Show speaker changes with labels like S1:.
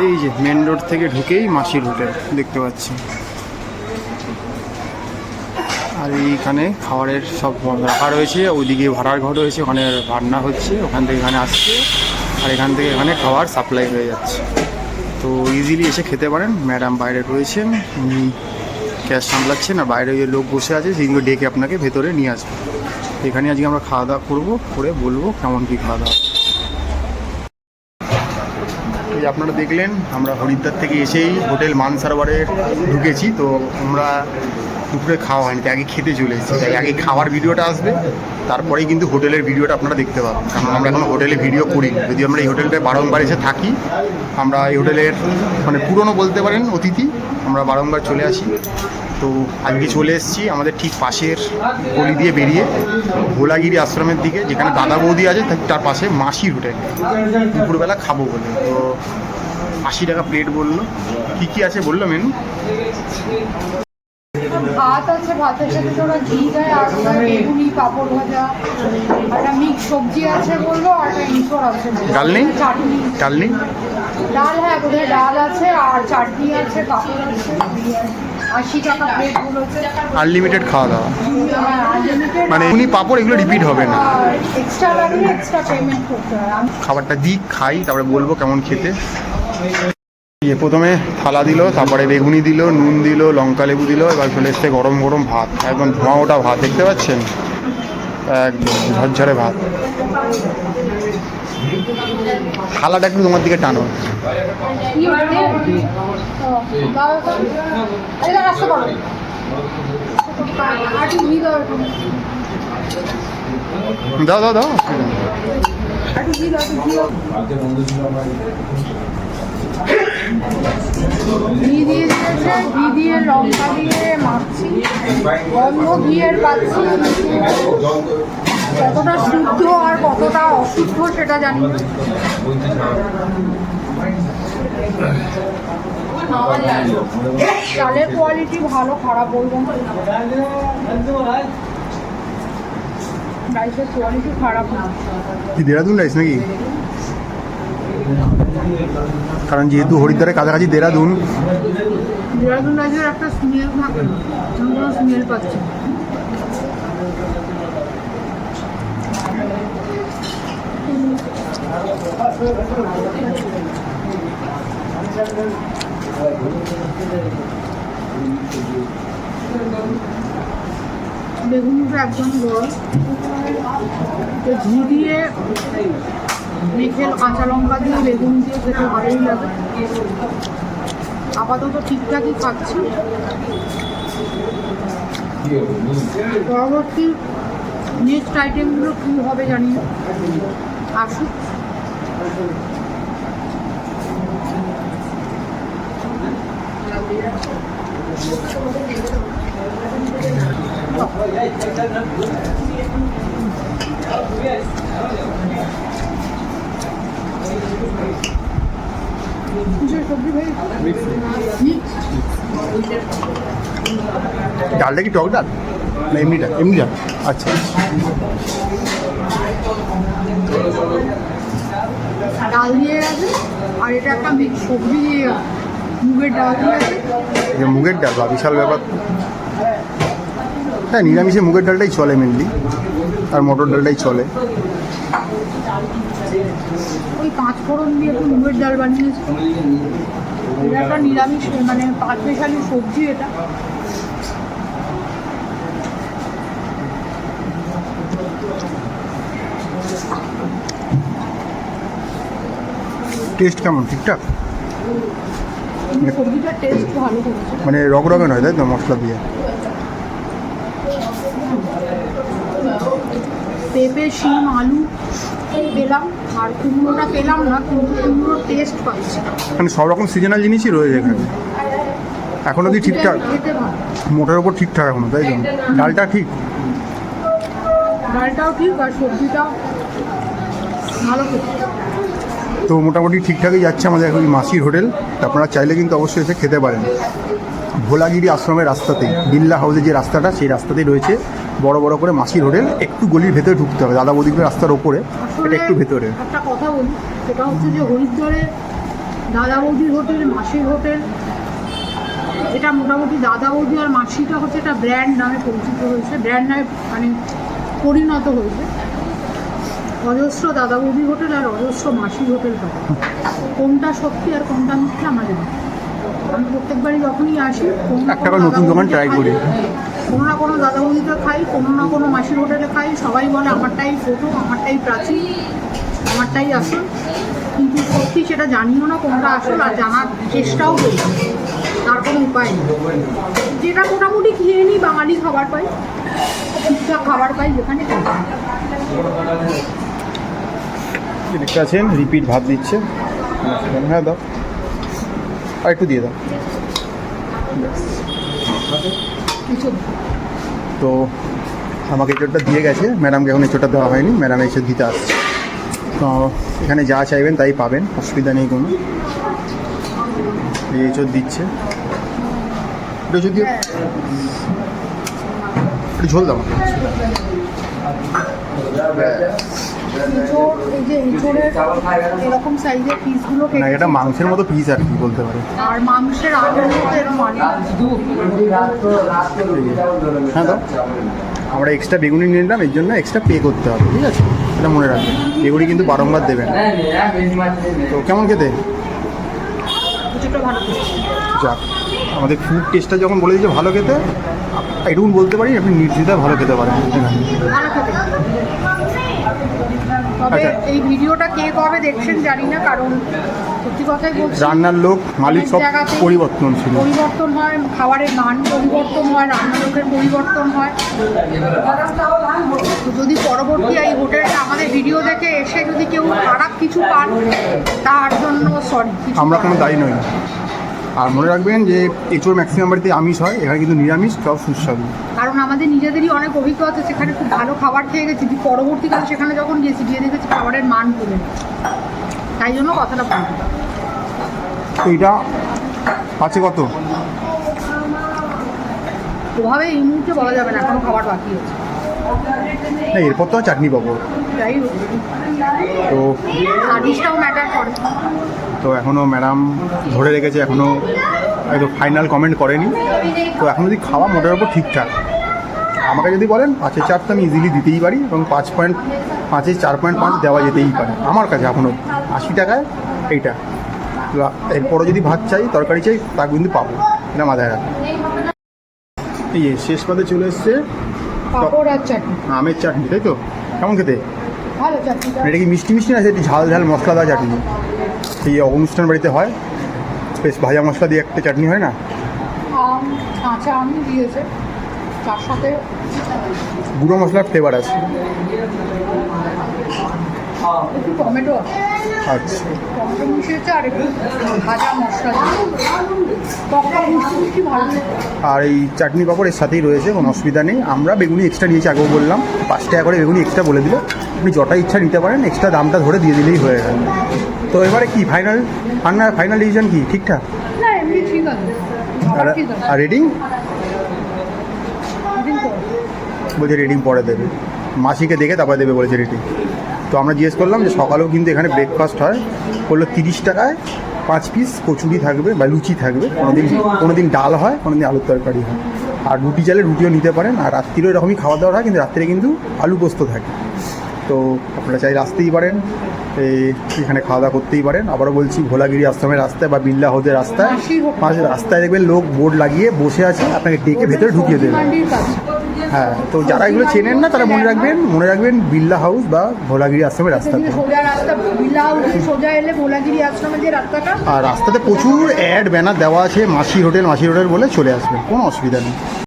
S1: এই যে main road থেকে ঢুকেই মাসির হোটেল দেখতে পাচ্ছি। আর এইখানে খাবারের সব রাখা রয়েছে, ওইদিকে ভাড়ার ঘর রয়েছে, ওখানে রান্না হচ্ছে, ওখান থেকে এখানে আসছে, আর এখান থেকে এখানে খাবার সাপ্লাই হয়ে যাচ্ছে। তো ইজিলি এসে খেতে পারেন। ম্যাডাম বাইরে রয়েছেন, উনি ক্যাশ সামলাচ্ছেন, আর বাইরে যে লোক বসে আছে সেগুলো ডেকে আপনাকে ভেতরে নিয়ে আসবে। এখানে আজকে আমরা খাওয়া দাওয়া করবো, করে বলবো কেমন কী খাওয়া দাওয়া। এই আপনারা দেখলেন আমরা হরিদ্বার থেকে এসেই হোটেল মানসারোবরে ঢুকেছি। তো আমরা দুপুরে খাওয়া হয়নি, আগে খেতে চলে এসেছি, তাই আগে খাওয়ার ভিডিওটা আসবে, তারপরেই কিন্তু হোটেলের ভিডিওটা আপনারা দেখতে পাবেন। কারণ আমরা এখন হোটেলে ভিডিও করি, যদি আমরা এই হোটেলটায় বারংবার এসে থাকি, আমরা এই হোটেলের মানে পুরনো বলতে পারেন অতিথি, আমরা বারংবার চলে আসি। তো আজকে চলে এসেছি আমাদের ঠিক পাশের গলি দিয়ে বেরিয়ে ভোলাগিরি আশ্রমের দিকে, যেখানে দাদা বৌদি আছে, তার পাশে মাসির হোটেল। দুপুরবেলা খাবো বলে তো 80 টাকা প্লেট বললো। কী কী আছে বললো মেনু?
S2: ভাত আছে, ভাতের সাথে তোরা ঘি দেয়, আর বেগুনি, পাঁপড় ভাজা, একটা মিক্স সবজি আছে বললো, আর একটা ইঁচড় আছে।
S1: ডাল নেই?
S2: চাটনি।
S1: ডাল নেই?
S2: ডাল, হ্যাঁ বোধহয় ডাল আছে, আর চাটনি আছে, পাঁপড় আছে। 80 টাকা প্লেট বলেছে।
S1: আনলিমিটেড খাওয়া দাওয়া,
S2: আনলিমিটেড,
S1: মানে উনি পাঁপড় এগুলো রিপিট হবে না,
S2: এক্সট্রা লাগলে এক্সট্রা পেমেন্ট করতে হয়।
S1: খাবারটা দিই, খাই, তারপরে বলবো কেমন খেতে। প্রথমে থালা দিল, তারপরে বেগুনি দিল, নুন দিল, লঙ্কা লেবু দিল, এবার চলে এসছে গরম গরম ভাত, একদম ধোঁয়া ওটা ভাত দেখতে পাচ্ছেন, একদম ঝরঝরে ভাত। থালাটা একটু তোমার দিকে টানো। দাও দাও দাও,
S2: ঘি দিয়ে দিয়েছে, ঘি দিয়ে লঙ্কা দিয়ে মাখছি, গন্ধ ঘিয়ের পাচ্ছি, কতটা শুদ্ধ আর কতটা অশুদ্ধ সেটা জানি না। চালের কোয়ালিটি ভালো খারাপ বলবো না, রাইসের কোয়ালিটি খারাপ না।
S1: কি দেরাদুন রাইস নাকি? কারণ যেহেতু হরিদ্বারের কাছাকাছি দেরাদুন
S2: রাইসের একটা স্মেল থাকে, কোনো স্মেল পাচ্ছি। বেগুনিটা একদম গরম, ঘি দিয়ে মেখে কাঁচা লঙ্কা দিয়ে বেগুন দিয়ে খেতে ভালোই লাগে। আপাতত ঠিকঠাকই খাচ্ছি, পরবর্তী নেক্সট আইটেমগুলো কী হবে জানি না, আসুক।
S1: ডালটা কি টক ডাল না এমনিটা? এমনি ডাল, আচ্ছা।
S2: ডাল দিয়ে আছে, আর এটা একটা মিক্স সবজি দিয়ে মুগের ডাল দিয়ে আছে।
S1: মুগের ডাল বা বিশাল ব্যাপার। হ্যাঁ, নিরামিষে মুগের ডালটাই চলে মেনলি, আর মটর ডালটাই চলে।
S2: ওই 5 ফোড়ন দিয়ে একটু মুগের ডাল বানিয়েছে। এটা একটা নিরামিষ, মানে 5 স্পেশালি সবজি এটা।
S1: টেস্ট কেমন? ঠিকঠাক?
S2: সবজিটার টেস্ট ভালো করেছে,
S1: মানে রগরগে নয়, তাই তো? মশলা দিয়ে
S2: পেঁপে, শিম, আলু পেলাম, আর কুমড়োটা পেলাম না, কিন্তু কুমড়োর টেস্ট পাচ্ছি।
S1: মানে সব রকম সিজনাল জিনিসই রয়েছে এখানে। এখনও কি ঠিকঠাক? মোটার ওপর ঠিকঠাক এখনো, তাই তো? ডালটা ঠিক,
S2: ডালটাও ঠিক, আর সবজিটাও ভালো খেতে।
S1: তো মোটামুটি ঠিকঠাকই যাচ্ছে আমাদের এখন মাসির হোটেল। আপনারা চাইলে কিন্তু অবশ্যই এসে খেতে পারেন। ভোলাগিরি আশ্রমের রাস্তাতেই, বিল্লা হাউসের যে রাস্তাটা, সেই রাস্তাতেই রয়েছে বড় বড় করে মাসির হোটেল। একটু গলির ভেতরে ঢুকতে হবে, দাদা বৌদিগুলো রাস্তার ওপরে, এটা একটু ভেতরে।
S2: একটা কথা বলি, সেটা হচ্ছে যে হরিদ্বারে দাদা বৌদির হোটেল, মাসির হোটেল, এটা মোটামুটি দাদা বৌদি আর মাসিটা হচ্ছে একটা ব্র্যান্ড নামে পরিচিত হয়েছে, ব্র্যান্ড নামে মানে পরিণত হয়েছে। অজস্র দাদা বৌদি হোটেল আর অজস্র মাসির হোটেল পাবে। কোনটা সত্যি আর কোনটা মিথ্যে আমরা জানি। আমি প্রত্যেকবারই যখনই আসি
S1: একটা করে নতুন দোকান try করি।
S2: কোনো না কোনো দাদা বৌদিতে খাই, কোনো না কোনো মাসির হোটেলে খাই। সবাই বলে আমারটাই প্রথম, আমারটাই প্রাচীন, আমারটাই আসল, কিন্তু সত্যি সেটা জানিও না কোনটা আসল, আর জানার চেষ্টাও করি না। তার কোনো উপায় নেই। যেটা মোটামুটি খেয়ে নিই, বাঙালি খাবার পাই, ঠিকঠাক খাবার পাই যেখানে খাই।
S1: দেখতে আছেন রিপিট ভাত দিচ্ছে। হ্যাঁ দাও, আর একটু দিয়ে দাও।
S2: কিছু
S1: তো আমাকে এঁচোড়টা দিয়ে গেছে, ম্যাডামকে এখন এঁচোড়টা দেওয়া হয়নি, ম্যাডাম এসে দিতে আসছে। তো এখানে যা চাইবেন তাই পাবেন, অসুবিধা নেই কোনো। এই এঁচোড় দিচ্ছে, একটু যদি একটু ঝোল দাও।
S2: এঁচোড়, এই যে এঁচোড়ের এরকম সাইজের পিসগুলো
S1: না, এটা মাংসের মতো পিস আর কি বলতে পারে।
S2: আর মাংসের আলুর মতো এরকম
S1: হ্যাঁ দাও। আমরা এক্সট্রা বেগুনি নিয়ে নিলাম, এর জন্য এক্সট্রা পে করতে হবে, ঠিক আছে? এটা মনে রাখবেন, বেগুনি কিন্তু বারংবার দেবেন। তো কেমন খেতে?
S2: কিছুটা ভালো
S1: যাক, আমাদের ফুড টেস্টটা যখন বলে দিয়েছে ভালো খেতে, এটুকুন বলতে পারি আপনি নির্দ্বিধায় ভালো খেতে পারেন।
S2: ভালো খেতে। তবে
S1: আচ্ছা।
S2: এই ভিডিওটা কে কবে দেখছেন জানি না, কারণ সত্যি কথাই বলছি,
S1: রান্নার লোক, মালিক সব
S2: অনেক জায়গাতেই
S1: পরিবর্তনশীল।
S2: পরিবর্তন হয়, খাবারের মান পরিবর্তন হয়, রান্নার লোকের পরিবর্তন হয়। তো যদি পরবর্তী এই হোটেলটা আমাদের ভিডিও দেখে এসে যদি কেউ খারাপ কিছু পান, তার জন্য সরি,
S1: আমরা কোনো দায়ী নই। আর মনে রাখবেন যে এঁচোড় ম্যাক্সিমাম বাড়িতে আমিষ হয়, এখানে কিন্তু নিরামিষ, সব সুস্বাদু।
S2: কারণ আমাদের নিজেদেরই অনেক অভিজ্ঞতা, সেখানে খুব ভালো খাবার খেয়ে গেছি, পরবর্তীকালে সেখানে যখন গেছি গিয়ে দেখেছি খাবারের মান কমে গেছে। তাই জন্য কথাটা বলবো।
S1: তো এইটা আছে কত?
S2: ওভাবে এই মুহূর্তে বলা যাবে না, এখনো খাবার বাকি আছে।
S1: না, এরপর তো চাটনি পাবো।
S2: যাই হোক,
S1: তো
S2: সার্ভিসটাও ম্যাটার করে।
S1: তো এখনও ম্যাডাম ধরে রেখেছে, এখনও একদম ফাইনাল কমেন্ট করেনি। তো এখন যদি খাওয়া মোটের ওপর ঠিকঠাক, আমাকে যদি বলেন 5-এ 4 তো আমি ইজিলি দিতেই পারি, এবং 5.5-এ 4.5 দেওয়া যেতেই পারে আমার কাছে এখনও। 80 টাকায় এইটা। এরপরে যদি ভাত চাই, তরকারি চাই, তা কিন্তু পাবো, এটা মাথায় রাখবো। এই শেষ পাতে চলে এসছে
S2: পাঁপড় আর চাটনি,
S1: আমের চাটনি, তাই তো? কেমন খেতে?
S2: ভালো চাটনিটা।
S1: এটা কি মিষ্টি মিষ্টি না, সেটি ঝাল ঝাল মশলাদার চাটনি? এই অনুষ্ঠান বাড়িতে হয়, বেশ ভাজা মশলা দিয়ে একটা চাটনি হয় না?
S2: আম, কাঁচা আম দিয়েছে, তার সাথে
S1: গুঁড়ো মশলার ফ্লেভার আছে।
S2: একটু টমেটো আছে,
S1: আচ্ছা,
S2: টমেটো মিশিয়েছে, আর একটু ভাজা মশলা দিয়ে টকটা মিষ্টি মিষ্টি ভালো।
S1: আর এই চাটনি পাঁপড় এর সাথেই রয়েছে, কোনো অসুবিধা নেই। আমরা বেগুনি এক্সট্রা নিয়েছি, আগেও বললাম 5 টাকা করে বেগুনি এক্সট্রা বলে দিল, আপনি যটা ইচ্ছা নিতে পারেন, এক্সট্রা দামটা ধরে দিয়ে দিলেই হয়ে গেল। তো এবারে কি ফাইনাল ডিসিশন কি ঠিকঠাক?
S2: না, এমনি ঠিক আছে, খাবার ঠিক আছে।
S1: আর রেটিং
S2: এদিন তো
S1: বলছে রেটিং পরে দেবে, মাসিকে দেখে তারপরে দেবে বলেছে রেটিং। তো আমরা জিজ্ঞেস করলাম যে সকালেও কিন্তু এখানে ব্রেকফাস্ট হয়, বললো 30 টাকায় 5 পিস কচুরি থাকবে বা লুচি থাকবে, কোনো দিন ডাল হয়, কোনো দিন আলুর তরকারি হয়, আর রুটি চাইলে রুটিও নিতে পারেন। আর রাত্রিরও এরকমই খাওয়া দাওয়া হয়, কিন্তু রাত্রে কিন্তু আলু পোস্ত থাকে। তো আপনারা চাইলে আসতেই পারেন, এখানে খাওয়া দাওয়া করতেই পারেন। আবারও বলছি, ভোলাগিরি আশ্রমের রাস্তায় বা বিল্লা হ্রদের রাস্তায়, রাস্তায় দেখবেন লোক বোর্ড লাগিয়ে বসে আছে, আপনাকে ডেকে ভেতরে ঢুকিয়ে দেবে।
S2: মান্ডির কাছে।
S1: হ্যাঁ, তো যারা এগুলো চেনেন না তারা মনে রাখবেন বিল্লা হাউস বা ভোলাগিরি আশ্রমের রাস্তাতে।
S2: সোজা রাস্তা, বিল্লা হাউসে সোজা এলে ভোলাগিরি আশ্রমে যে রাস্তাটা,
S1: আর রাস্তাতে প্রচুর অ্যাড ব্যানার দেওয়া আছে, মাসি হোটেল বলে চলে আসবেন, কোনো অসুবিধা নেই।